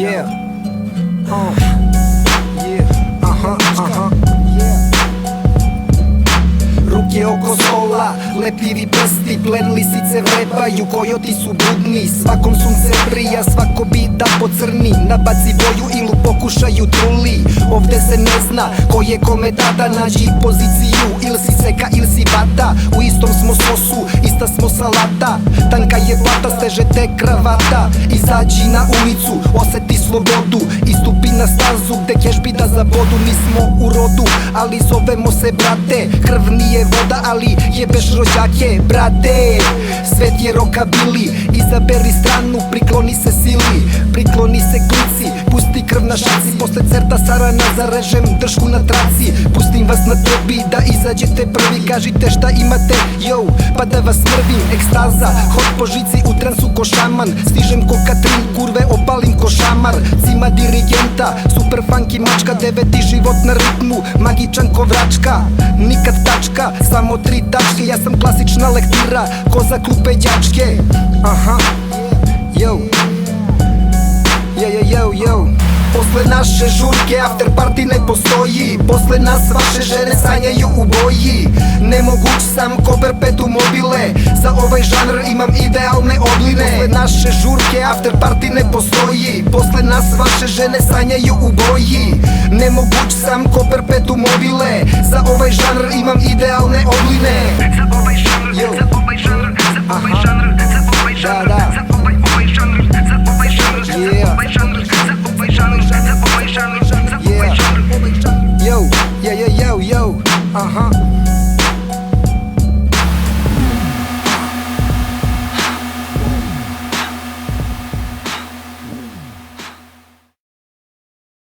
Yeah. Yeah. Yeah. Ruke oko stola, lepljivi prsti, plen lisice vrebaju, kojoti su budni. Svakom sunce prija, svako bi da pocrni. Nabaci boju ili pokušaju truli. Ovde se ne zna ko je kome tada. Nađi poziciju, ili si seka ili si vata. U istom smo sosu, ista smo salata. Tanka je plata, steže te kravata. Izađi na ulicu, oseti slobodu. Istupi na stazu gde ćeš bi da zabodu. Nismo u rodu, ali zovemo se brate. Krv nije voda, ali jebeš rođake, brate. Svet je rokabili, izaberi stranu, prikloni se sili, prikloni se klici, pusti krv na šaci. Posle certa sarana zarežem dršku na traci. Pustim vas na tebi da izađete prvi. Kažite šta imate, yo, pa da vas mrvim. Ekstaza, hod po žici, u transu ko šaman. Stižem ko Katrin, kurve opalim ko šamar. Cima dirigenta, super funky mačka. Deveti život na ritmu, magičan ko vračka. Nikad tačka, samo 3 tačke. Ja sam klasična lektira, ko za klupe đačke. Aha, yo. Yo. Posle naše žurke after party ne postoji. Posle nas vaše žene sanjaju u boji. Nemoguć sam ko perpetu mobile. Za ovaj žanr imam idealne obline. Posle naše žurke after party ne postoji. Posle nas vaše žene sanjaju u boji. Nemoguć sam ko perpetu mobile. Za ovaj žanr imam idealne obline. Za ovaj žanr